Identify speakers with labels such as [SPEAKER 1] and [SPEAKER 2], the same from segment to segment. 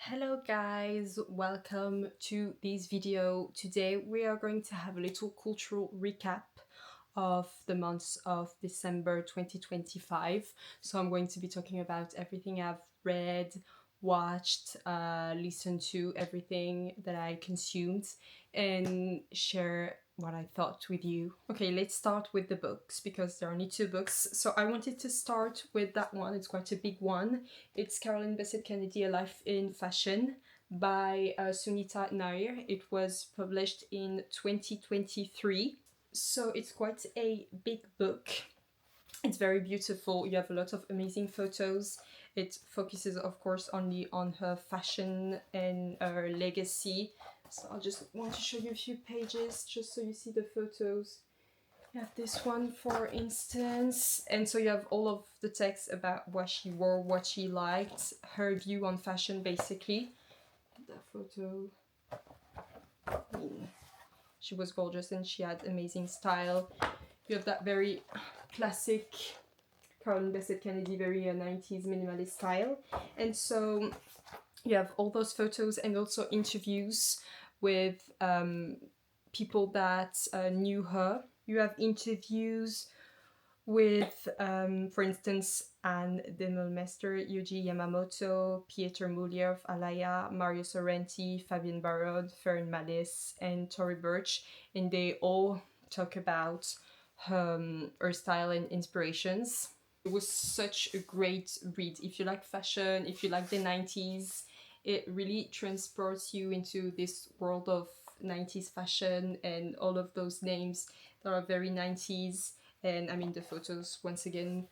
[SPEAKER 1] Hello guys, welcome to this video. Today we are going to have a little cultural recap of the months of December 2025. So I'm going to be talking about everything I've read, watched, listened to, everything that I consumed, and share what I thought with you. Okay, let's start with the books because there are only two books. So I wanted to start with that one. It's quite a big one. It's Caroline Bessette Kennedy, A Life in Fashion by Sunita Nair. It was published in 2023. So it's quite a big book. It's very beautiful. You have a lot of amazing photos. It focuses, of course, only on her fashion and her legacy. So I'll just want to show you a few pages just so you see the photos. You have this one, for instance, and so you have all of the text about what she wore, what she liked, her view on fashion, basically. That photo, I mean, she was gorgeous and she had amazing style. You have that very classic Caroline Bessette Kennedy, very 90s minimalist style. And so you have all those photos and also interviews with people that knew her. You have interviews with, for instance, Anne Demolmester, Yuji Yamamoto, Pieter Mulier of Alaya, Mario Sorrenti, Fabienne Barod, Fern Malice, and Tory Burch, and they all talk about her style and inspirations. It was such a great read. If you like fashion, if you like the 90s, it really transports you into this world of 90s fashion and all of those names that are very 90s. And I mean, the photos, once again,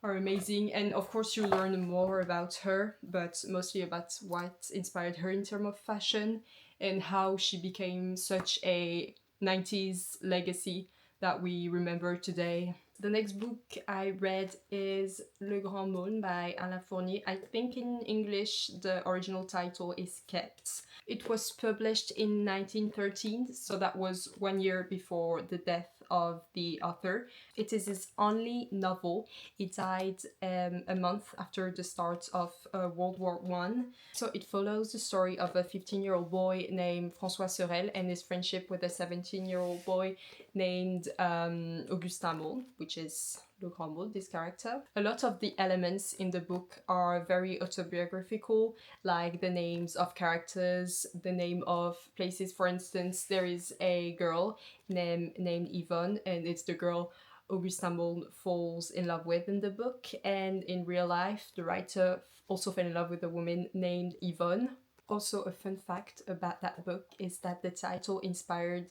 [SPEAKER 1] are amazing. And of course, you learn more about her, but mostly about what inspired her in terms of fashion and how she became such a 90s legacy that we remember today. The next book I read is Le Grand Mône by Alain Fournier. I think in English the original title is Kept. It was published in 1913, so that was 1 year before the death of the author. It is his only novel. He died a month after the start of World War One. So it follows the story of a 15-year-old boy named François Sorel and his friendship with a 17-year-old boy named Augustin Mône, which is Le Grand Mône, this character. A lot of the elements in the book are very autobiographical, like the names of characters, the name of places. For instance, there is a girl named Yvonne, and it's the girl Augustin Mône falls in love with in the book. And in real life, the writer also fell in love with a woman named Yvonne. Also, a fun fact about that book is that the title inspired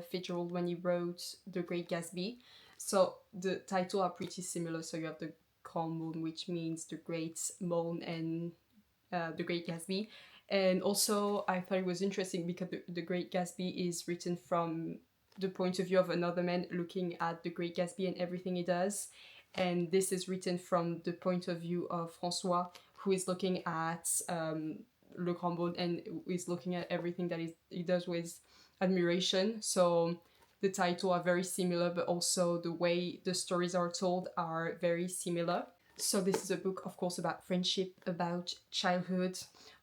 [SPEAKER 1] Fitzgerald when he wrote The Great Gatsby. So the title are pretty similar. So you have the Grand Mône, which means the Great Moan, and The Great Gatsby. And also, I thought it was interesting because the Great Gatsby is written from the point of view of another man looking at the Great Gatsby and everything he does. And this is written from the point of view of François, who is looking at Le Grand Mône and is looking at everything that he does with admiration. So the title are very similar, but also the way the stories are told are very similar. So this is a book, of course, about friendship, about childhood.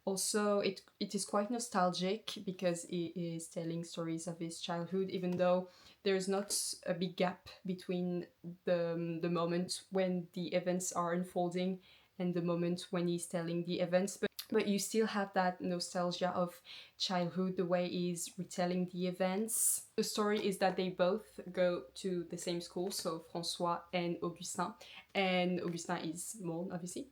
[SPEAKER 1] Also, it is quite nostalgic because it is telling stories of his childhood, even though there's not a big gap between the moment when the events are unfolding and the moment when he's telling the events. But you still have that nostalgia of childhood, the way he's retelling the events. The story is that they both go to the same school, so François and Augustin. And Augustin is Mône, obviously.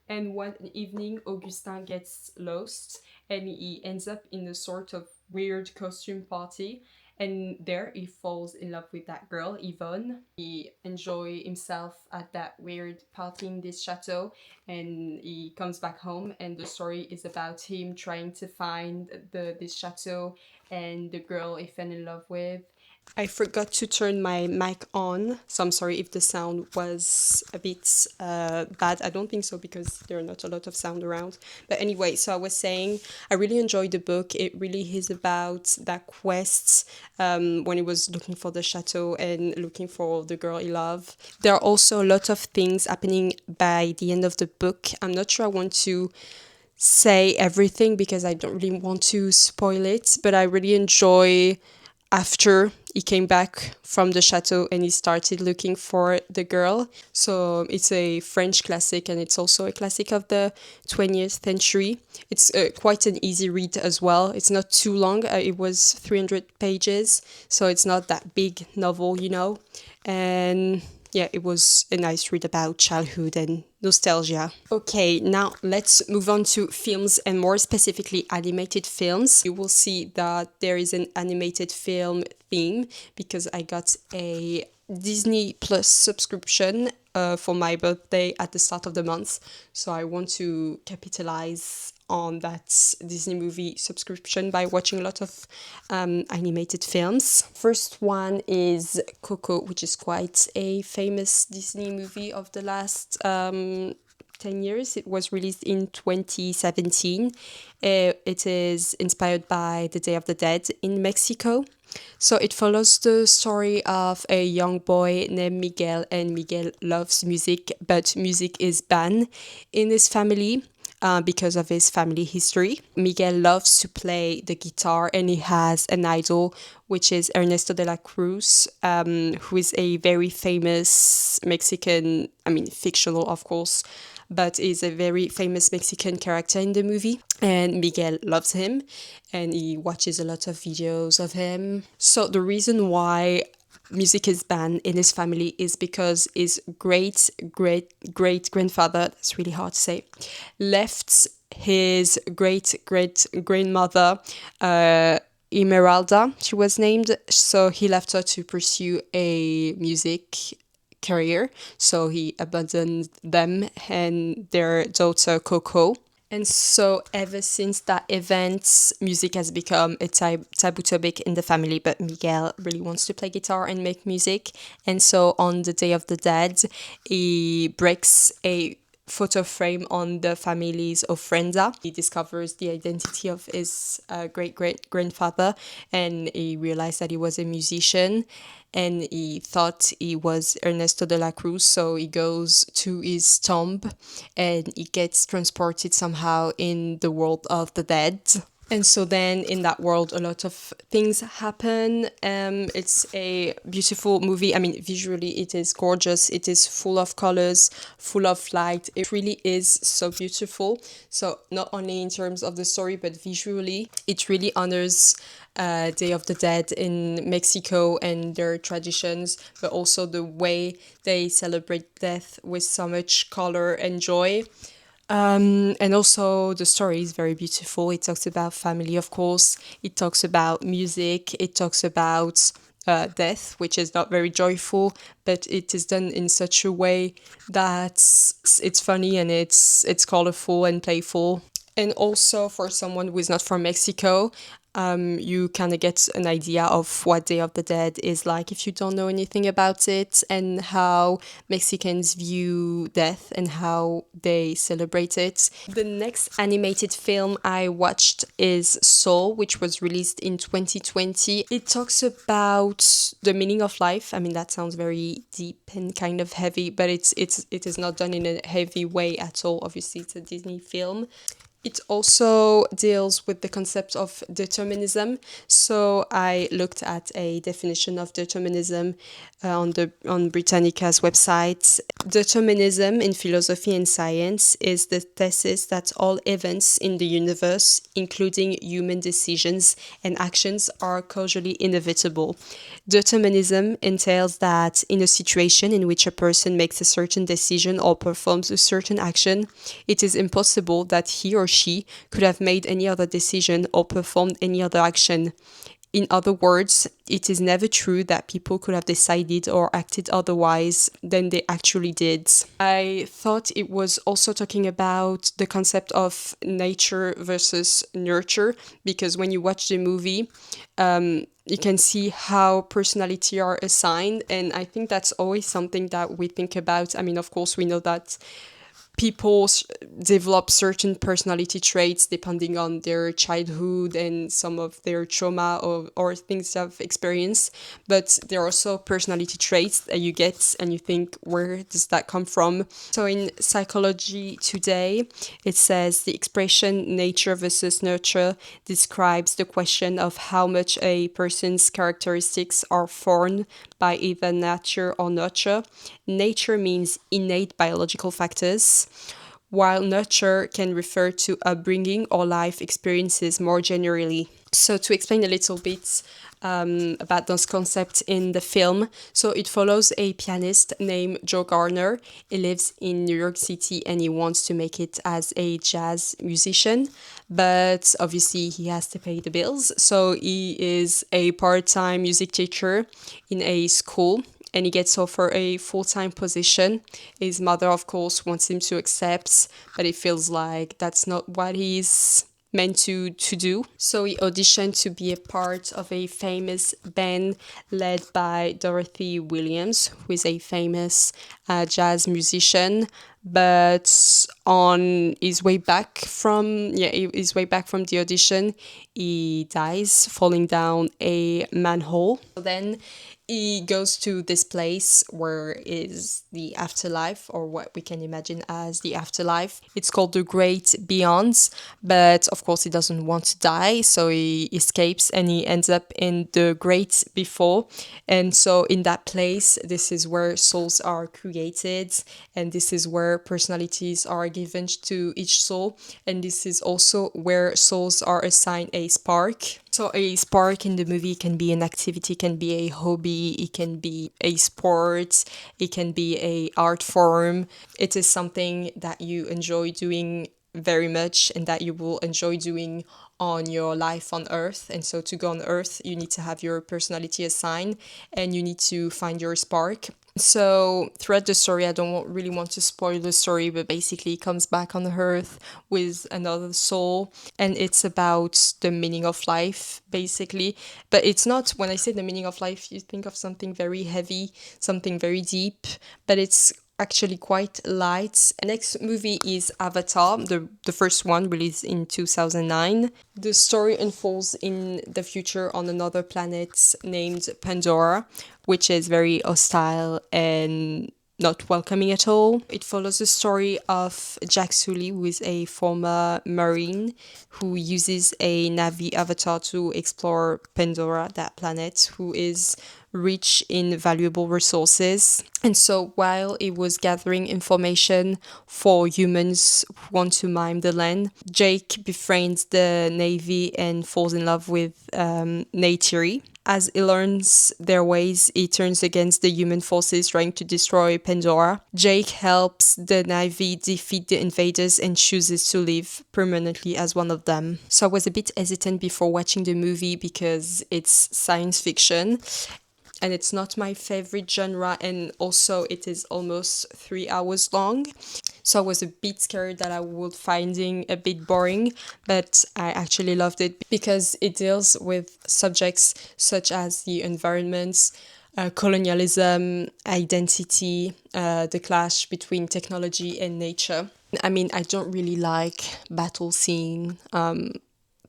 [SPEAKER 1] And one evening, Augustin gets lost and he ends up in a sort of weird costume party. And there he falls in love with that girl, Yvonne. He enjoys himself at that weird party in this chateau, and he comes back home, and the story is about him trying to find this chateau and the girl he fell in love with. I forgot to turn my mic on, so I'm sorry if the sound was a bit bad. I don't think so because there are not a lot of sound around. But anyway, so I was saying I really enjoyed the book. It really is about that quest when he was looking for the chateau and looking for the girl he loved. There are also a lot of things happening by the end of the book. I'm not sure I want to say everything because I don't really want to spoil it, but I really enjoy after he came back from the chateau and he started looking for the girl. So it's a French classic and it's also a classic of the 20th century. It's quite an easy read as well. It's not too long. It was 300 pages, so it's not that big novel, you know. And yeah, it was a nice read about childhood and nostalgia. Okay, now let's move on to films and more specifically animated films. You will see that there is an animated film theme because I got a Disney Plus subscription for my birthday at the start of the month. So I want to capitalize on that Disney movie subscription by watching a lot of animated films. First one is Coco, which is quite a famous Disney movie of the last 10 years. It was released in 2017. It is inspired by the Day of the Dead in Mexico. So it follows the story of a young boy named Miguel, and Miguel loves music, but music is banned in his family. Because of his family history. Miguel loves to play the guitar and he has an idol, which is Ernesto de la Cruz, who is a very famous Mexican, I mean, fictional, of course, but is a very famous Mexican character in the movie. And Miguel loves him and he watches a lot of videos of him. So the reason why music is banned in his family is because his great grandfather, that's really hard to say, left his great grandmother, Emeralda, she was named. So he left her to pursue a music career. So he abandoned them and their daughter Coco. And so, ever since that event, music has become a taboo topic in the family. But Miguel really wants to play guitar and make music. And so, on the Day of the Dead, he breaks a photo frame on the family's ofrenda. He discovers the identity of his great grandfather and he realized that he was a musician and he thought he was Ernesto de la Cruz. So he goes to his tomb and he gets transported somehow in the world of the dead. And so then in that world, a lot of things happen. It's a beautiful movie. I mean, visually, it is gorgeous. It is full of colors, full of light. It really is so beautiful. So not only in terms of the story, but visually, it really honors Day of the Dead in Mexico and their traditions, but also the way they celebrate death with so much color and joy. And also the story is very beautiful. It talks about family, of course. It talks about music. It talks about death, which is not very joyful, but it is done in such a way that it's funny and it's colorful and playful. And also for someone who is not from Mexico, you kind of get an idea of what Day of the Dead is like if you don't know anything about it and how Mexicans view death and how they celebrate it. The next animated film I watched is Soul, which was released in 2020. It talks about the meaning of life. I mean, that sounds very deep and kind of heavy, but it is not done in a heavy way at all. Obviously, it's a Disney film. It also deals with the concept of determinism. So I looked at a definition of determinism on Britannica's website. Determinism in philosophy and science is the thesis that all events in the universe, including human decisions and actions, are causally inevitable. Determinism entails that in a situation in which a person makes a certain decision or performs a certain action, it is impossible that he or she could have made any other decision or performed any other action. In other words, it is never true that people could have decided or acted otherwise than they actually did. I thought it was also talking about the concept of nature versus nurture, because when you watch the movie, you can see how personality are assigned, and I think that's always something that we think about. I mean, of course, we know that people develop certain personality traits depending on their childhood and some of their trauma or things they've experienced. But there are also personality traits that you get and you think, where does that come from? So in Psychology Today, it says the expression nature versus nurture describes the question of how much a person's characteristics are formed by either nature or nurture. Nature means innate biological factors, while nurture can refer to upbringing or life experiences more generally. So, to explain a little bit about those concepts in the film, so it follows a pianist named Joe Garner. He lives in New York City and he wants to make it as a jazz musician, but obviously he has to pay the bills. So, he is a part time music teacher in a school and he gets offered a full-time position. His mother, of course, wants him to accept, but he feels like that's not what he's meant to do. So he auditioned to be a part of a famous band led by Dorothy Williams, who is a famous jazz musician. But on his way back from the audition, he dies falling down a manhole. Then he goes to this place where is the afterlife, or what we can imagine as the afterlife. It's called the Great Beyond, but of course he doesn't want to die, so he escapes and he ends up in the Great Before. And so in that place, this is where souls are created, and this is where personalities are given to each soul, and this is also where souls are assigned a spark. So a spark in the movie can be an activity, can be a hobby, it can be a sport, it can be a art form. It is something that you enjoy doing very much and that you will enjoy doing on your life on Earth. And so to go on Earth, you need to have your personality assigned and you need to find your spark. So throughout the story, I don't really want to spoil the story, but basically he comes back on Earth with another soul, and it's about the meaning of life, basically. But it's not, when I say the meaning of life, you think of something very heavy, something very deep, but it's actually quite light. Next movie is Avatar, the first one, released in 2009. The story unfolds in the future on another planet named Pandora, which is very hostile and not welcoming at all. It follows the story of Jack Sully, who is a former Marine who uses a Na'vi avatar to explore Pandora, that planet, who is rich in valuable resources. And so while he was gathering information for humans who want to mine the land, Jake befriends the Navy and falls in love with Neytiri. As he learns their ways, he turns against the human forces trying to destroy Pandora. Jake helps the Navy defeat the invaders and chooses to live permanently as one of them. So I was a bit hesitant before watching the movie because it's science fiction and it's not my favorite genre, and also it is almost 3 hours long. So I was a bit scared that I would finding a bit boring, but I actually loved it because it deals with subjects such as the environment, colonialism, identity, the clash between technology and nature. I mean, I don't really like battle scene,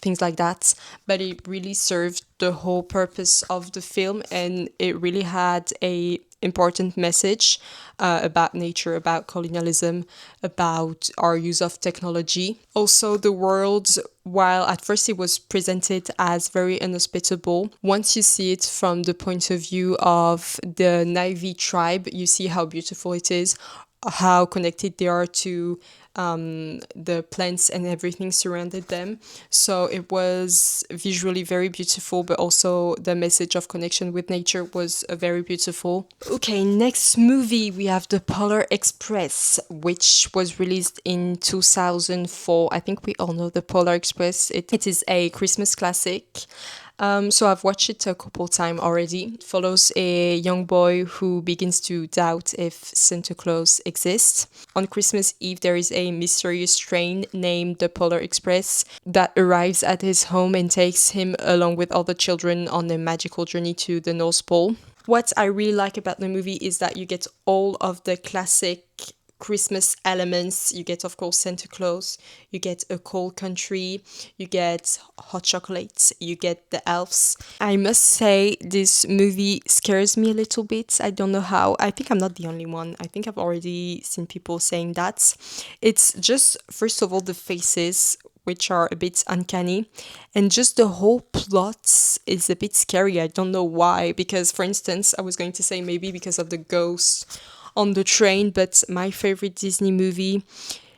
[SPEAKER 1] things like that, but it really served the whole purpose of the film, and it really had a important message about nature, about colonialism, about our use of technology. Also, the world, while at first it was presented as very inhospitable, once you see it from the point of view of the Na'vi tribe, you see how beautiful it is, how connected they are to the plants and everything surrounded them. So it was visually very beautiful, but also the message of connection with nature was very beautiful. Okay, next movie we have The Polar Express, which was released in 2004. I think we all know The Polar Express. It is a Christmas classic. So I've watched it a couple times already. It follows a young boy who begins to doubt if Santa Claus exists. On Christmas Eve, there is a mysterious train named the Polar Express that arrives at his home and takes him along with other children on a magical journey to the North Pole. What I really like about the movie is that you get all of the classic Christmas elements. You get, of course, Santa Claus, you get a cold country, you get hot chocolates, you get the elves. I must say, this movie scares me a little bit. I don't know how. I think I'm not the only one. I think I've already seen people saying that. It's just, first of all, the faces, which are a bit uncanny, and just the whole plot is a bit scary. I don't know why, because, for instance, I was going to say maybe because of the ghost on the train, but my favorite Disney movie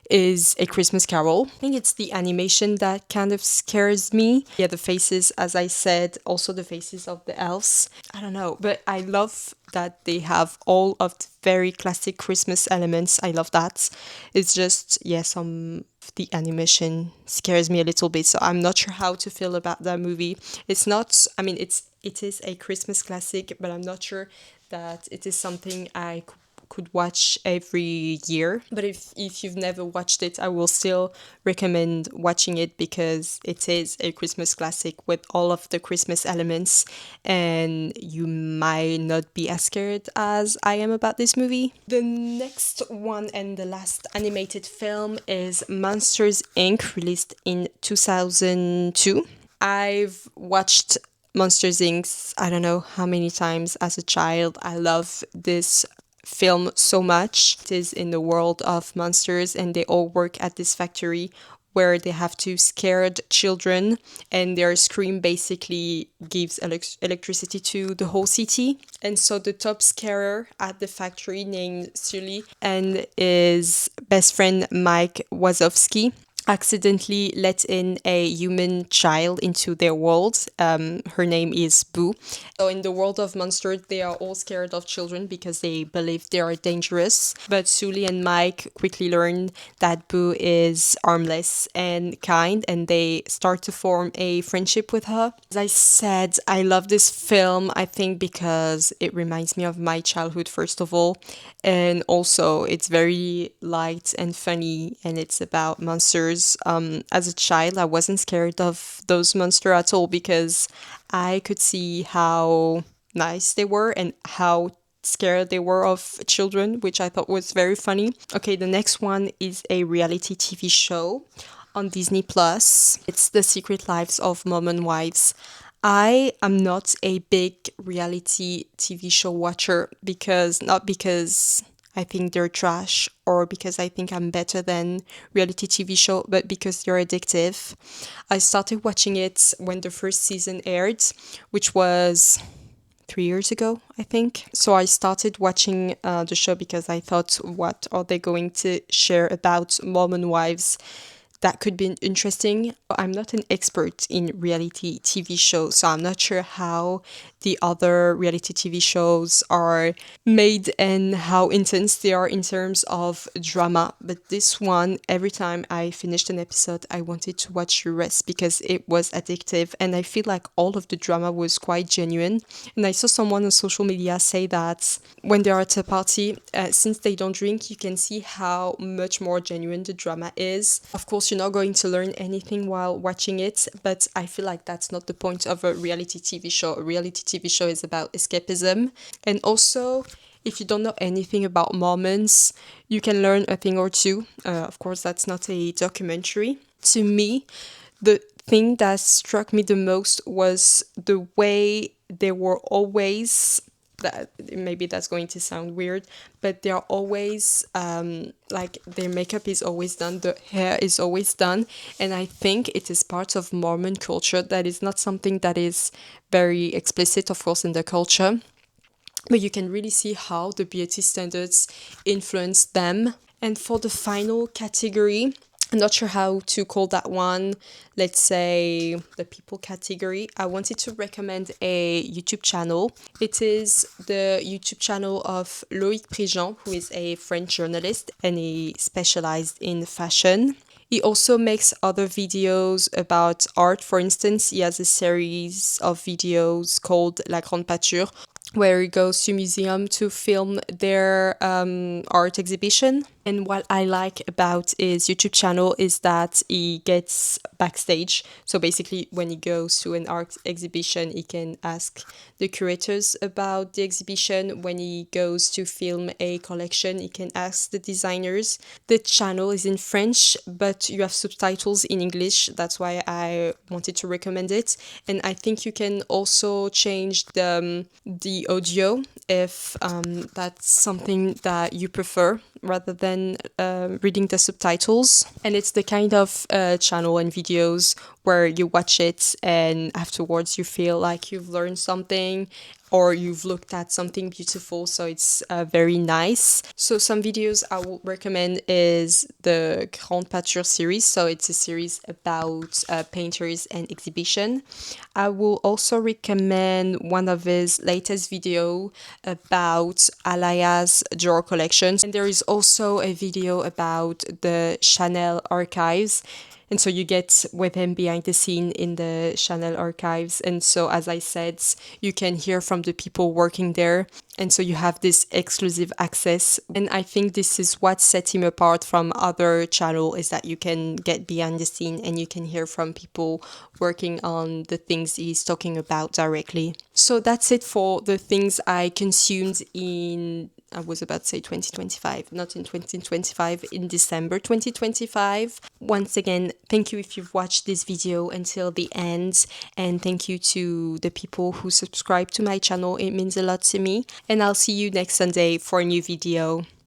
[SPEAKER 1] is A Christmas Carol. I think it's the animation that kind of scares me. Yeah, the faces, as I said, also the faces of the elves. I don't know, but I love that they have all of the very classic Christmas elements. I love that. It's just, yeah, some of the animation scares me a little bit, so I'm not sure how to feel about that movie. It's not, I mean, it is a Christmas classic, but I'm not sure that it is something I could watch every year. But if you've never watched it, I will still recommend watching it because it is a Christmas classic with all of the Christmas elements, and you might not be as scared as I am about this movie. The next one and the last animated film is Monsters Inc., released in 2002. I've watched Monsters Inc. I don't know how many times as a child. I love this film so much. It is in the world of monsters, and they all work at this factory where they have to scare children, and their scream basically gives electricity to the whole city. And so the top scarer at the factory, named Sully, and his best friend Mike Wazowski, accidentally let in a human child into their world. Her name is Boo. So in the world of monsters, they are all scared of children because they believe they are dangerous. But Sully and Mike quickly learn that Boo is harmless and kind, and they start to form a friendship with her. As I said, I love this film, I think because it reminds me of my childhood, first of all. And also, it's very light and funny, and it's about monsters. As a child, I wasn't scared of those monsters at all because I could see how nice they were and how scared they were of children, which I thought was very funny. Okay, the next one is a reality TV show on Disney Plus. It's The Secret Lives of Mormon Wives. I am not a big reality TV show watcher not because I think they're trash or because I think I'm better than reality TV show, but because they're addictive. I started watching it when the first season aired, which was 3 years ago, I think. So I started watching the show because I thought, what are they going to share about Mormon wives that could be interesting? I'm not an expert in reality TV shows, so I'm not sure how the other reality TV shows are made and how intense they are in terms of drama. But this one, every time I finished an episode, I wanted to watch the rest because it was addictive, and I feel like all of the drama was quite genuine. And I saw someone on social media say that when they are at a party, since they don't drink, you can see how much more genuine the drama is. Of course, you're not going to learn anything while watching it, but I feel like that's not the point of a reality TV show. A reality TV show is about escapism. And also, if you don't know anything about Mormons, you can learn a thing or two. Of course, that's not a documentary. To me, the thing that struck me the most was the way they were always, that maybe that's going to sound weird, but they are always like their makeup is always done, the hair is always done, and I think it is part of Mormon culture. That is not something that is very explicit, of course, in the culture, but you can really see how the beauty standards influence them. And for the final category, I'm not sure how to call that one. Let's say the people category. I wanted to recommend a YouTube channel. It is the YouTube channel of Loïc Prigent, who is a French journalist and he specialized in fashion. He also makes other videos about art. For instance, he has a series of videos called La Grande Pâture, where he goes to museum to film their art exhibition. And what I like about his YouTube channel is that he gets backstage. So basically, when he goes to an art exhibition, he can ask the curators about the exhibition. When he goes to film a collection, he can ask the designers. The channel is in French, but you have subtitles in English. That's why I wanted to recommend it. And I think you can also change the audio if that's something that you prefer rather than reading the subtitles. And it's the kind of channel and videos where you watch it and afterwards you feel like you've learned something or you've looked at something beautiful, so it's very nice. So some videos I will recommend is the Grande Peinture series, so it's a series about painters and exhibition. I will also recommend one of his latest video about Alaya's drawer collections, and there is also a video about the Chanel archives. And so you get with him behind the scene in the Chanel archives. And so, as I said, you can hear from the people working there. And so you have this exclusive access. And I think this is what sets him apart from other channels, is that you can get behind the scene and you can hear from people working on the things he's talking about directly. So that's it for the things I consumed in, I was about to say 2025, not in 2025, in December 2025. Once again, thank you if you've watched this video until the end, and thank you to the people who subscribe to my channel. It means a lot to me, and I'll see you next Sunday for a new video.